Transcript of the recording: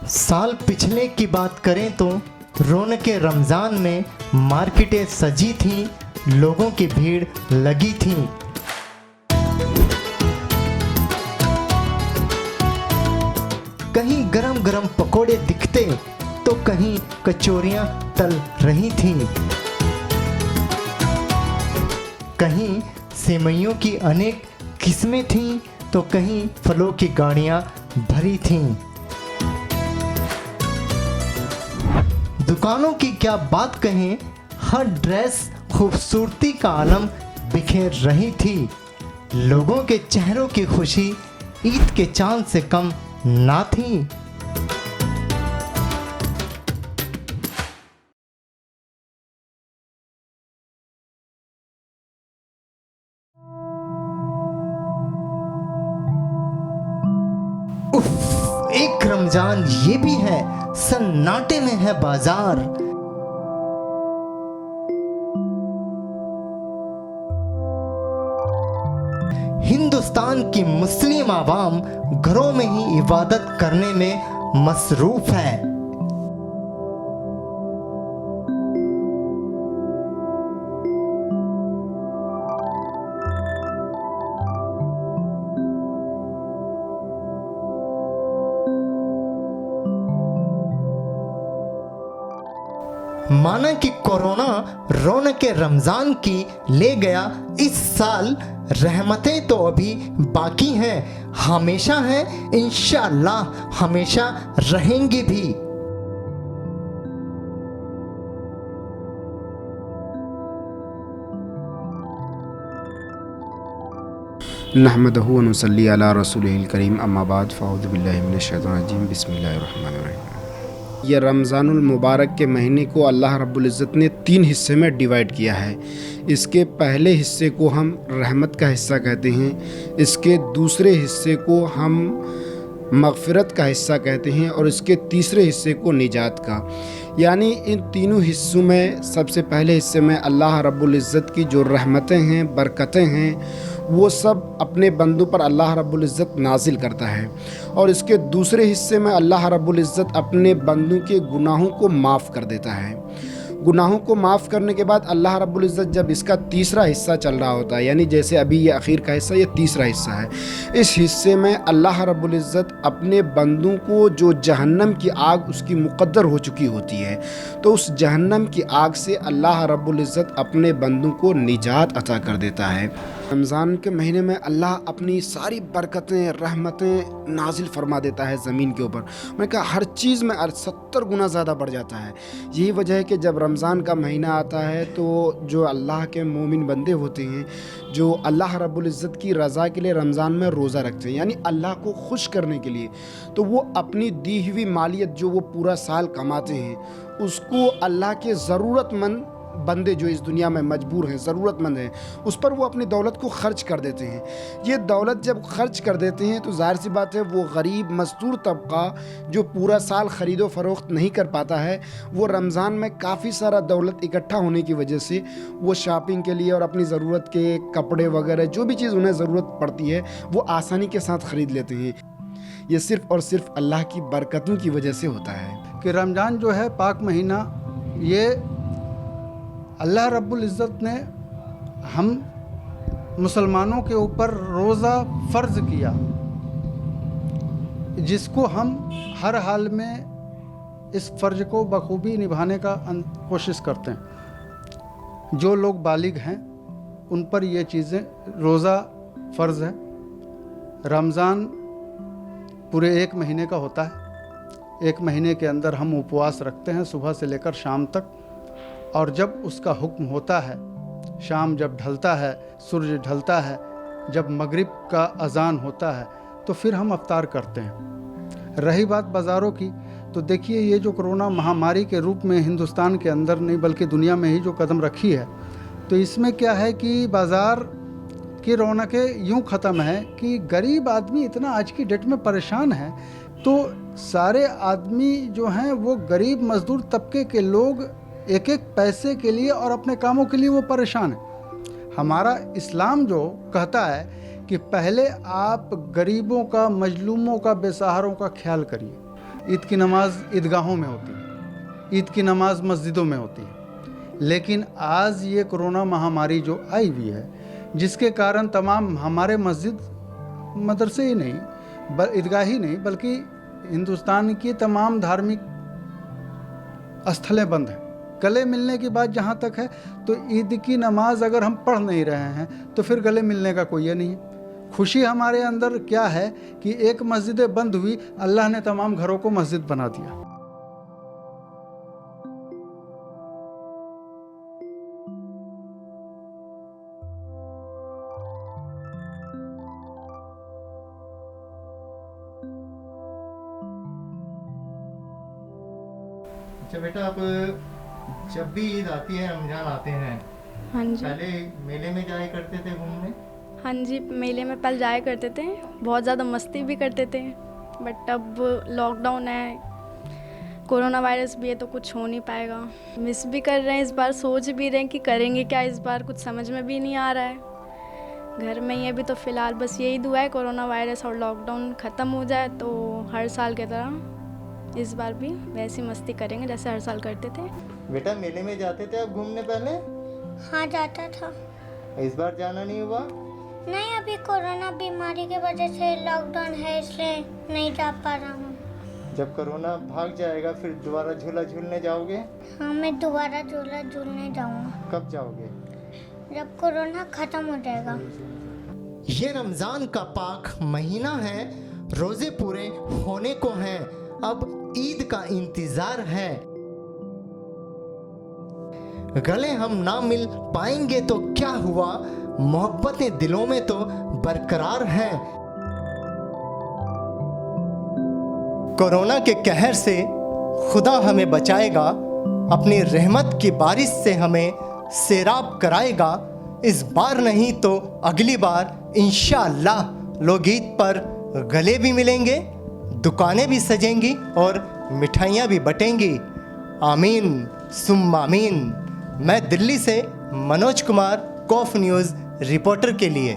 साल पिछले की बात करें तो रौनके रमज़ान में मार्केटें सजी थीं, लोगों की भीड़ लगी थी। कहीं गरम गरम पकोड़े दिखते तो कहीं कचौरियां तल रही थीं। कहीं सेवइयों की अनेक किस्में थीं तो कहीं फलों की गाड़ियां भरी थीं। दुकानों की क्या बात कहें, हर ड्रेस खूबसूरती का आलम बिखेर रही थी। लोगों के चेहरों की खुशी ईद के चांद से कम ना थी। उफ, एक रमजान ये भी है, सन्नाटे में है बाजार। हिंदुस्तान की मुस्लिम आवाम घरों में ही इबादत करने में मसरूफ है। माना कि कोरोना रौनके रमजान की ले गया इस साल, रहमतें तो अभी बाकी हैं, हमेशा हैं, इंशाअल्लाह हमेशा रहेंगी भी। नहमदहु व नुसल्ली अला रसूलिहिल करीम, अम्मा बाद, फ़अऊज़ु बिल्लाहि मिनश शैतानिर रजीम, बिस्मिल्लाहिर रहमानिर रहीम। यह रमज़ानुल मुबारक के महीने को अल्लाह रब्बुल इज़्ज़त ने 3 हिस्से में डिवाइड किया है। इसके पहले हिस्से को हम रहमत का हिस्सा कहते हैं, इसके दूसरे हिस्से को हम मग़फ़िरत का हिस्सा कहते हैं और इसके तीसरे हिस्से को निजात का। यानी इन तीनों हिस्सों में सबसे पहले हिस्से में अल्लाह रब्बुल इज़्ज़त की जो रहमतें हैं, बरकतें हैं, वो सब अपने बंदों पर अल्लाह रब्बुल इज़्ज़त नाजिल करता है और इसके दूसरे हिस्से में अल्लाह रब्बुल इज़्ज़त अपने बंदों के गुनाहों को माफ़ कर देता है। गुनाहों को माफ़ करने के बाद अल्लाह रब्बुल इज़्ज़त जब इसका तीसरा हिस्सा चल रहा होता है, यानी जैसे अभी ये आखिर का हिस्सा, ये तीसरा हिस्सा है, इस हिस्से में अल्लाह रब्बुल इज़्ज़त अपने बंदों को जो जहन्नम की आग उसकी मुक़द्दर हो चुकी होती है, तो उस जहन्नम की आग से अल्लाह रब्बुल इज़्ज़त अपने बंदों को निजात अता कर देता है। रमज़ान के महीने में अल्लाह अपनी सारी बरकतें, रहमतें नाजिल फरमा देता है ज़मीन के ऊपर। मैं कहा हर चीज़ में 70 गुना ज़्यादा बढ़ जाता है। यही वजह है कि जब रमज़ान का महीना आता है तो जो अल्लाह के मोमिन बंदे होते हैं, जो अल्लाह रब्बुल इज़्ज़त की रज़ा के लिए रमज़ान में रोज़ा रखते हैं, यानी अल्लाह को खुश करने के लिए, तो वो अपनी दी हुई मालियत जो वो पूरा साल कमाते हैं, उसको अल्लाह के ज़रूरतमंद बंदे जो इस दुनिया में मजबूर हैं, ज़रूरतमंद हैं, उस पर वो अपनी दौलत को ख़र्च कर देते हैं। ये दौलत जब ख़र्च कर देते हैं तो ज़ाहिर सी बात है वो गरीब मज़दूर तबका जो पूरा साल ख़रीदो फ़रोख्त नहीं कर पाता है, वो रमज़ान में काफ़ी सारा दौलत इकट्ठा होने की वजह से वो शॉपिंग के लिए और अपनी ज़रूरत के कपड़े वगैरह जो भी चीज़ उन्हें ज़रूरत पड़ती है वो आसानी के साथ ख़रीद लेते हैं। ये सिर्फ़ और सिर्फ अल्लाह की बरकतों की वजह से होता है कि रमज़ान जो है पाक महीना, ये अल्लाह रब्बुल इज़्ज़त ने हम मुसलमानों के ऊपर रोज़ा फ़र्ज़ किया, जिसको हम हर हाल में इस फ़र्ज़ को बखूबी निभाने का कोशिश करते हैं। जो लोग बालिग हैं उन पर ये चीज़ें, रोज़ा फ़र्ज़ है। रमज़ान पूरे 1 महीने का होता है। 1 महीने के अंदर हम उपवास रखते हैं सुबह से लेकर शाम तक, और जब उसका हुक्म होता है, शाम जब ढलता है, सूरज ढलता है, जब मगरिब का अज़ान होता है, तो फिर हम अफ्तार करते हैं। रही बात बाज़ारों की, तो देखिए ये जो कोरोना महामारी के रूप में हिंदुस्तान के अंदर नहीं बल्कि दुनिया में ही जो कदम रखी है, तो इसमें क्या है कि बाज़ार की रौनकें यूँ ख़त्म है कि गरीब आदमी इतना आज की डेट में परेशान है, तो सारे आदमी जो हैं वो गरीब मज़दूर तबके के लोग एक एक पैसे के लिए और अपने कामों के लिए वो परेशान है। हमारा इस्लाम जो कहता है कि पहले आप गरीबों का, मजलूमों का, बेसहारों का ख्याल करिए, ईद की नमाज ईदगाहों में होती है, ईद की नमाज मस्जिदों में होती है। लेकिन आज ये कोरोना महामारी जो आई हुई है, जिसके कारण तमाम हमारे मस्जिद मदरसे ही नहीं, ईदगाह ही नहीं, बल्कि हिंदुस्तान की तमाम धार्मिक स्थलें बंद हैं। गले मिलने की बात जहाँ तक है, तो ईद की नमाज अगर हम पढ़ नहीं रहे हैं तो फिर गले मिलने का कोई ये नहीं है। खुशी हमारे अंदर क्या है कि एक मस्जिद बंद हुई, अल्लाह ने तमाम घरों को मस्जिद बना दिया। अच्छा बेटा, आप जब भी ईद आती है, रमजान आते हैं, हाँ जी। पहले मेले में जाया करते थे घूमने? हाँ जी, मेले में पहले जाया करते थे, बहुत ज़्यादा मस्ती भी करते थे। बट अब लॉकडाउन है, कोरोना वायरस भी है, तो कुछ हो नहीं पाएगा। मिस भी कर रहे हैं इस बार, सोच भी रहे हैं कि करेंगे क्या इस बार, कुछ समझ में भी नहीं आ रहा है। घर में ही है अभी तो फ़िलहाल, बस यही दुआ है कोरोना वायरस और लॉकडाउन ख़त्म हो जाए तो हर साल की तरह इस बार भी वैसी मस्ती करेंगे जैसे हर साल करते थे। बेटा, मेले में जाते थे आप घूमने पहले? हाँ, जाता था। इस बार जाना नहीं हुआ? नहीं, अभी कोरोना बीमारी की वजह से लॉकडाउन है, इसलिए नहीं जा पा रहा हूँ। जब कोरोना भाग जाएगा फिर दोबारा झूला झूलने जाओगे? हाँ, मैं दोबारा झूला झूलने जाऊँगा। कब जाओगे? जब कोरोना ख़त्म हो जाएगा। ये रमज़ान का पाक महीना है, रोज़े पूरे होने को हैं, अब ईद का इंतज़ार है। गले हम ना मिल पाएंगे तो क्या हुआ, मोहब्बतें दिलों में तो बरकरार हैं। कोरोना के कहर से खुदा हमें बचाएगा, अपनी रहमत की बारिश से हमें सैराब कराएगा। इस बार नहीं तो अगली बार इंशाअल्लाह लोग ईद पर गले भी मिलेंगे, दुकानें भी सजेंगी और मिठाइयाँ भी बटेंगी। आमीन सुम्मा आमीन। मैं दिल्ली से मनोज कुमार, कॉफ न्यूज़ रिपोर्टर के लिए।